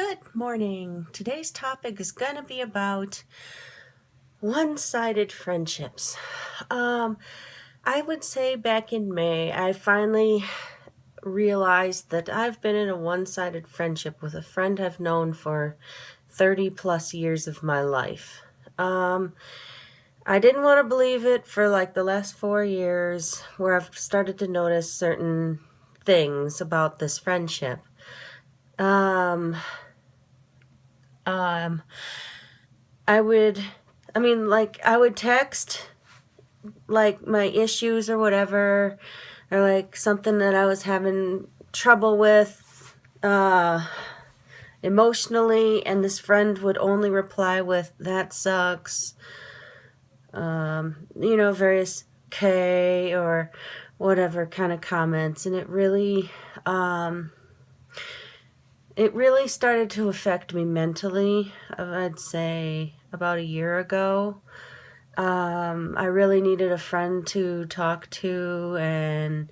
Good morning. Today's topic is going to be about one-sided friendships. I would say back in May, I finally realized that I've been in a one-sided friendship with a friend I've known for 30 plus years of my life. I didn't want to believe it for like the last 4 years, where I've started to notice certain things about this friendship. I would text like my issues or whatever, or like something that I was having trouble with emotionally, and this friend would only reply with, "That sucks," various K or whatever kind of comments, and it really started to affect me mentally, I'd say about a year ago. I really needed a friend to talk to, and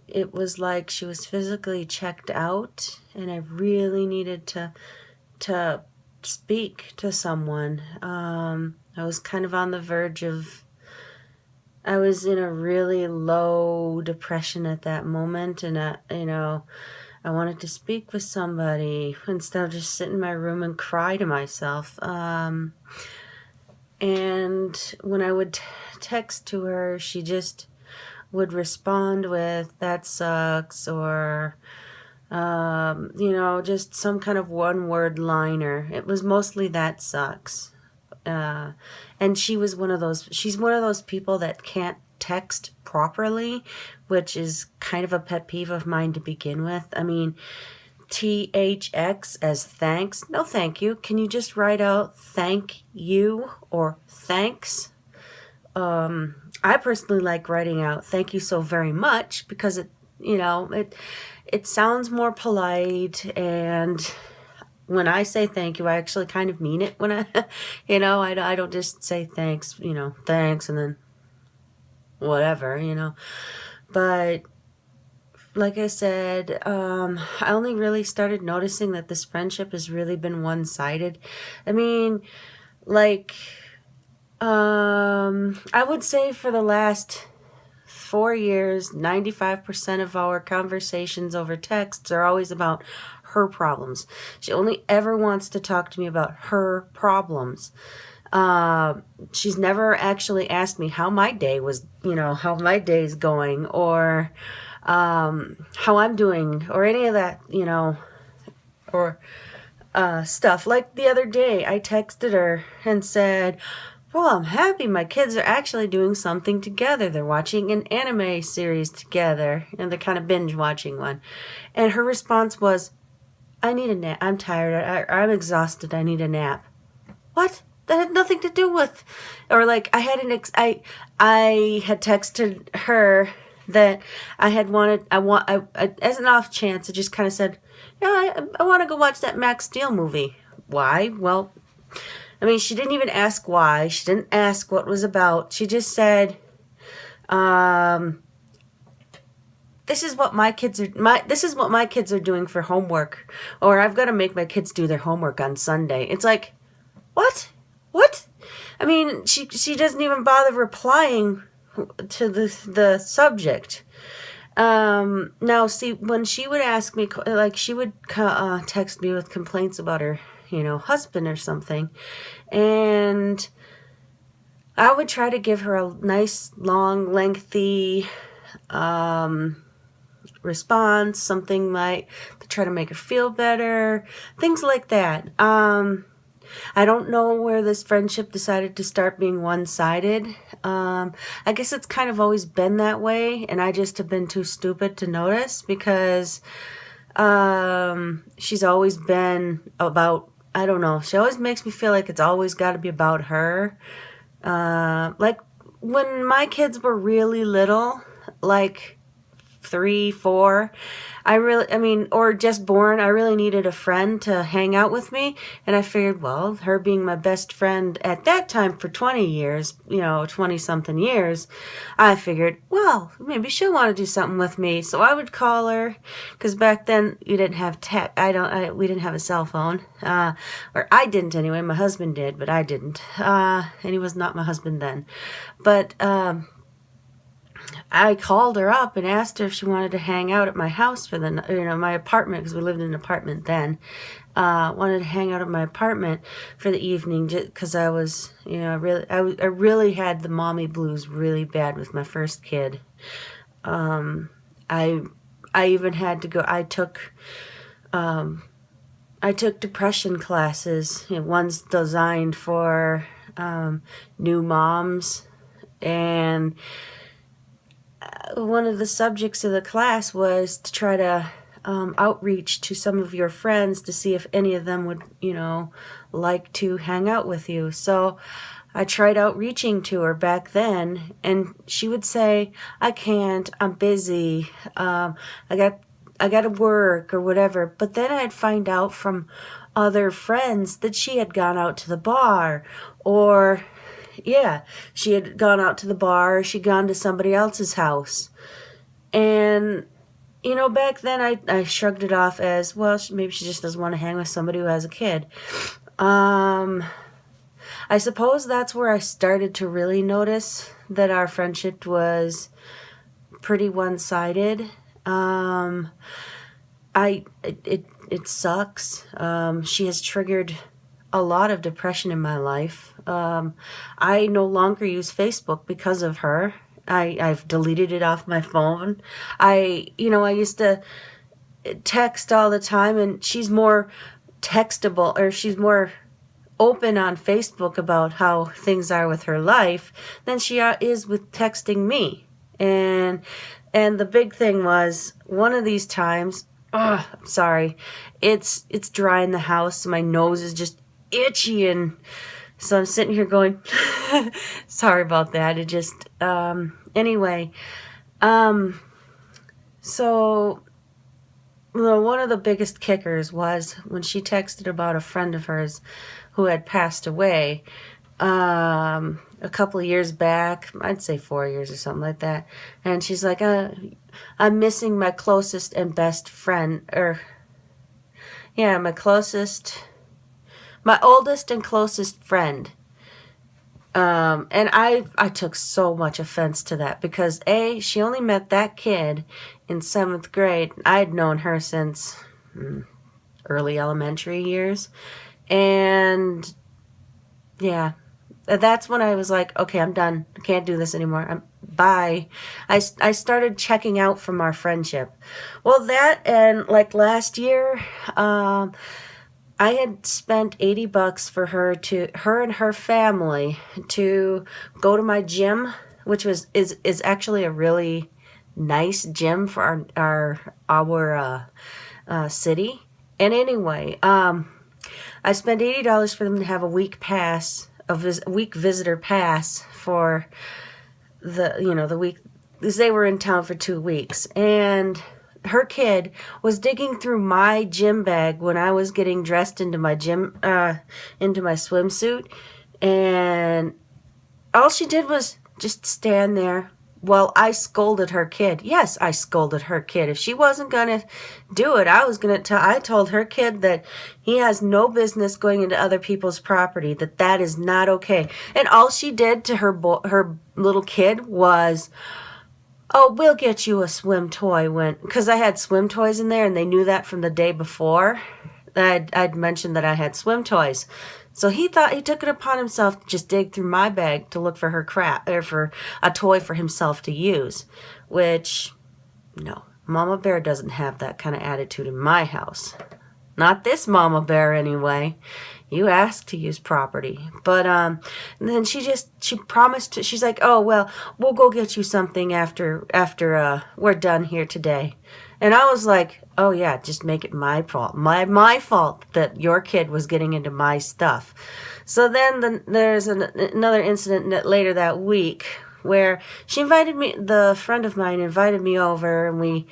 it was like she was physically checked out, and I really needed to speak to someone. I was kind of on the verge of, I was in a really low depression at that moment, and I wanted to speak with somebody instead of just sit in my room and cry to myself. And when I would text to her, she just would respond with, "That sucks," or, just some kind of one-word liner. It was mostly "that sucks." And she's one of those people that can't text properly, which is kind of a pet peeve of mine to begin with. I mean, THX as thanks. No, thank you. Can you just write out thank you or thanks? I personally like writing out thank you so very much, because it sounds more polite, and when I say thank you, I actually kind of mean it. When I don't just say thanks, thanks and then whatever. But like I said, I only really started noticing that this friendship has really been one-sided. I mean, I would say for the last 4 years, 95% of our conversations over texts are always about her problems. She only ever wants to talk to me about her problems. She's never actually asked me how my day was, how my day's going, or how I'm doing, or any of that, or stuff. Like the other day, I texted her and said, "Well, I'm happy my kids are actually doing something together. They're watching an anime series together, and they're kind of binge watching one." And her response was, "I need a nap. I'm tired. I'm exhausted. I need a nap." What? That had nothing to do with, or like I had I had texted her that as an off chance, I just kind of said, "Yeah, I want to go watch that Max Steel movie." Why? Well, I mean, she didn't even ask why. She didn't ask what it was about. She just said, "This is what my kids are doing for homework," or, "I've got to make my kids do their homework on Sunday." It's like, what? What? I mean, she doesn't even bother replying to the subject. Now, see, when she would ask me, like, she would text me with complaints about her, husband or something, and I would try to give her a nice, long, lengthy response, something like to try to make her feel better, things like that. I don't know where this friendship decided to start being one-sided. I guess it's kind of always been that way, and I just have been too stupid to notice, because she's always been about, I don't know, she always makes me feel like it's always got to be about her. Like when my kids were really little, like 3, 4. Or just born, I really needed a friend to hang out with me. And I figured, well, her being my best friend at that time for 20 years, 20 something years, I figured, well, maybe she'll want to do something with me. So I would call her, because back then you didn't have we didn't have a cell phone. Or I didn't anyway. My husband did, but I didn't. And he was not my husband then. But, I called her up and asked her if she wanted to hang out at my house for my apartment, because we lived in an apartment then. Wanted to hang out at my apartment for the evening, just because I was, I really had the mommy blues really bad with my first kid. I even had to go. I took depression classes. One's designed for new moms, and one of the subjects of the class was to try to outreach to some of your friends to see if any of them would, like to hang out with you. So I tried outreaching to her back then, and she would say, I can't, I'm busy, I got to work or whatever. But then I'd find out from other friends that she had gone out to the bar, or she had gone out to the bar, or she'd gone to somebody else's house. And, back then I shrugged it off as, well, maybe she just doesn't want to hang with somebody who has a kid. I suppose that's where I started to really notice that our friendship was pretty one-sided. It sucks. She has triggered a lot of depression in my life. I no longer use Facebook because of her. I've deleted it off my phone. I used to text all the time, and she's more textable, or she's more open on Facebook about how things are with her life than she is with texting me. And the big thing was, one of these times, I'm sorry, it's dry in the house, so my nose is just itchy, and so I'm sitting here going, sorry about that. It just, anyway, so one of the biggest kickers was when she texted about a friend of hers who had passed away, a couple of years back, I'd say 4 years or something like that. And she's like, I'm missing my closest and best friend, my oldest and closest friend. And I took so much offense to that, because she only met that kid in 7th grade. I had known her since early elementary years. And that's when I was like, okay, I'm done. I can't do this anymore. Bye. I started checking out from our friendship. Well, that, and like last year, I had spent $80 for her and her family to go to my gym, which is actually a really nice gym for our city. And anyway, I spent $80 for them to have a week visitor pass for the week, because they were in town for 2 weeks. And her kid was digging through my gym bag when I was getting dressed into my swimsuit, and all she did was just stand there while I scolded her kid. Yes, I scolded her kid. If she wasn't gonna do it, I told her kid that he has no business going into other people's property, that is not okay. And all she did to her little kid was, oh, we'll get you a swim toy, because I had swim toys in there, and they knew that from the day before. I'd mentioned that I had swim toys. So he took it upon himself to just dig through my bag to look for her crap, or for a toy for himself to use, which, no, Mama Bear doesn't have that kind of attitude in my house. Not this Mama Bear, anyway. You asked to use property. But and then she promised, she's like, oh, well, we'll go get you something after we're done here today. And I was like, oh yeah, just make it my fault. My fault that your kid was getting into my stuff. So then there's another incident later that week where the friend of mine invited me over, and we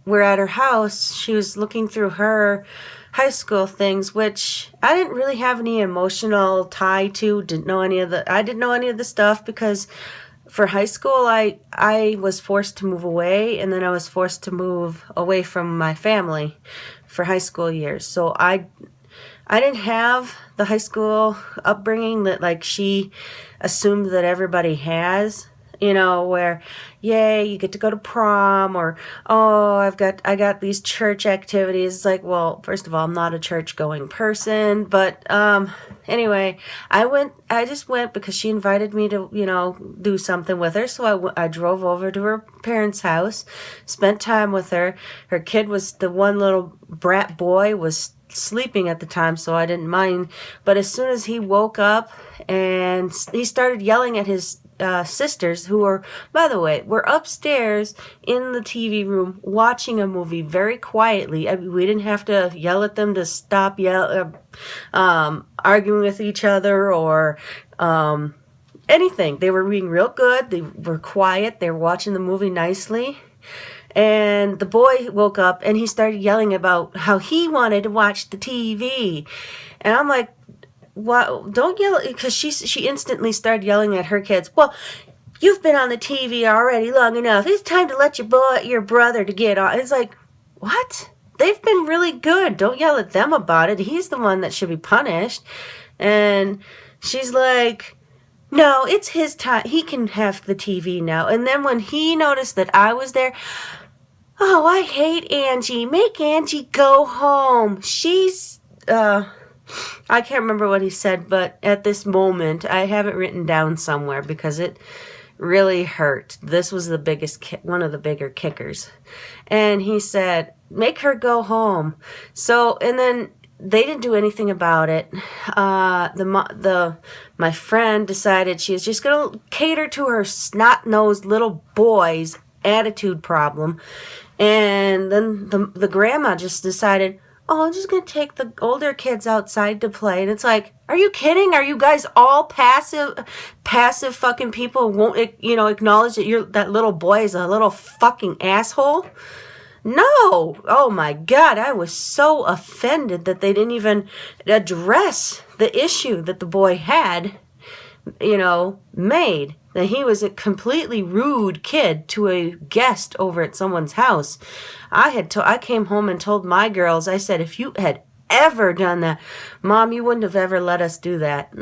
were at her house. She was looking through her high school things, which I didn't really have any emotional tie to. I didn't know any of the stuff, because for high school I was forced to move away, and then I was forced to move away from my family for high school years. So I didn't have the high school upbringing that like she assumed that everybody has. Where, yay, you get to go to prom, or, oh, I got these church activities. It's like, well, first of all, I'm not a church going person, but, anyway, I just went because she invited me to, do something with her. So I drove over to her parents' house, spent time with her. Her kid the one little brat boy was sleeping at the time, so I didn't mind. But as soon as he woke up and he started yelling at his sisters, who were, by the way, were upstairs in the TV room watching a movie very quietly. I mean, we didn't have to yell at them to stop arguing with each other or anything. They were being real good. They were quiet. They were watching the movie nicely. And the boy woke up and he started yelling about how he wanted to watch the TV. And I'm like, "What? Don't yell," because she instantly started yelling at her kids. "Well, you've been on the TV already long enough. It's time to let your brother to get on." It's like, what? They've been really good. Don't yell at them about it. He's the one that should be punished. And she's like, "No, it's his time. He can have the TV now." And then when he noticed that I was there, "Oh, I hate Angie. Make Angie go home. She's, I can't remember what he said, but at this moment, I have it written down somewhere because it really hurt. This was one of the bigger kickers. And he said, "Make her go home." So, and then they didn't do anything about it. My friend decided she was just going to cater to her snot-nosed little boy's attitude problem. And then the grandma just decided, "Oh, I'm just going to take the older kids outside to play." And it's like, are you kidding? Are you guys all passive fucking people who won't, acknowledge that that little boy is a little fucking asshole? No. Oh my God. I was so offended that they didn't even address the issue that the boy had, made. That he was a completely rude kid to a guest over at someone's house. I came home and told my girls, I said, if you had ever done that, Mom, you wouldn't have ever let us do that.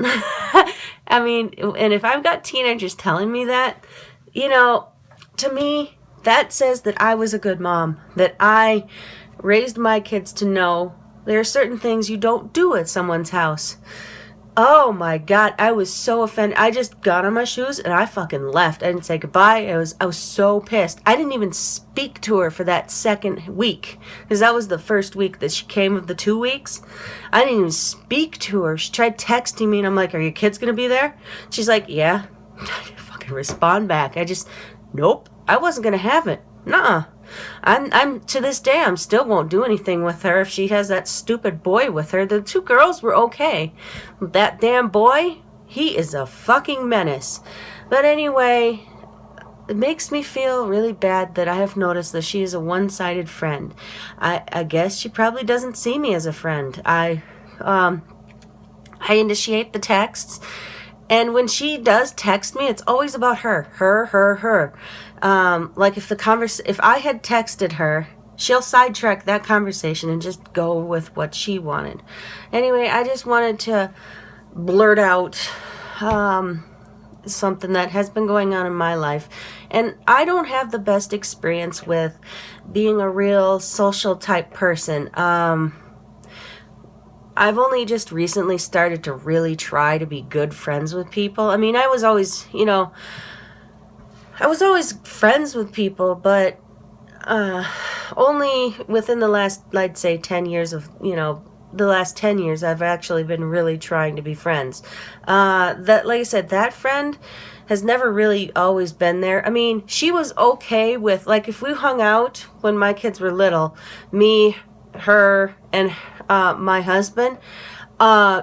I mean, and if I've got teenagers telling me that, to me, that says that I was a good mom, that I raised my kids to know there are certain things you don't do at someone's house. Oh my God, I was so offended. I just got on my shoes and I fucking left. I didn't say goodbye. I was so pissed. I didn't even speak to her for that second week, because that was the first week that she came of the 2 weeks. I didn't even speak to her. She tried texting me and I'm like, "Are your kids gonna be there?" She's like, "Yeah." I didn't fucking respond back. Nope. I wasn't gonna have it. Nuh-uh. I'm to this day, I'm still won't do anything with her if she has that stupid boy with her. The two girls were okay. That damn boy, he is a fucking menace. But anyway, it makes me feel really bad that I have noticed that she is a one-sided friend. I guess she probably doesn't see me as a friend. I initiate the texts, and when she does text me, it's always about her. Like if I had texted her, she'll sidetrack that conversation and just go with what she wanted. Anyway, I just wanted to blurt out something that has been going on in my life. And I don't have the best experience with being a real social type person. I've only just recently started to really try to be good friends with people. I mean, I was always friends with people, but only within the last, I'd say, 10 years the last 10 years, I've actually been really trying to be friends. Like I said, that friend has never really always been there. I mean, she was okay with, like, if we hung out when my kids were little, me, her, and my husband,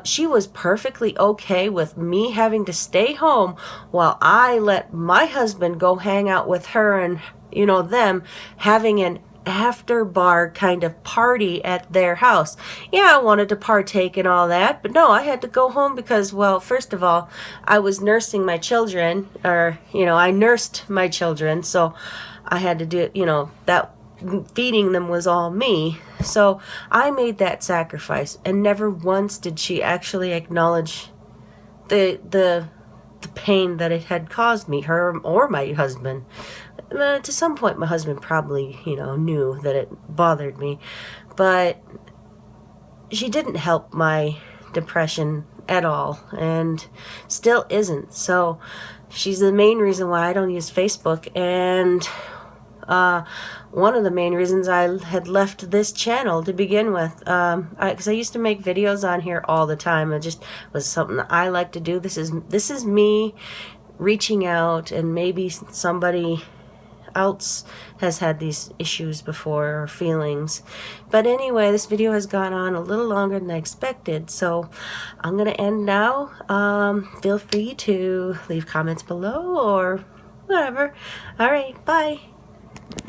She was perfectly okay with me having to stay home while I let my husband go hang out with her and, you know, them having an after bar kind of party at their house. Yeah, I wanted to partake in all that, but no, I had to go home because, well, first of all, I was nursing my children, or, you know, I nursed my children, so I had to do, you know, that feeding them was all me. So I made that sacrifice, and never once did she actually acknowledge the pain that it had caused me, her or my husband. To some point, my husband probably, you know, knew that it bothered me, but she didn't help my depression at all, and still isn't. So she's the main reason why I don't use Facebook, and one of the main reasons I had left this channel to begin with, because I used to make videos on here all the time. It just was something that I like to do. This is me reaching out, and maybe somebody else has had these issues before, or feelings. But anyway, this video has gone on a little longer than I expected, so I'm gonna end now. Feel free to leave comments below or whatever. All right, bye.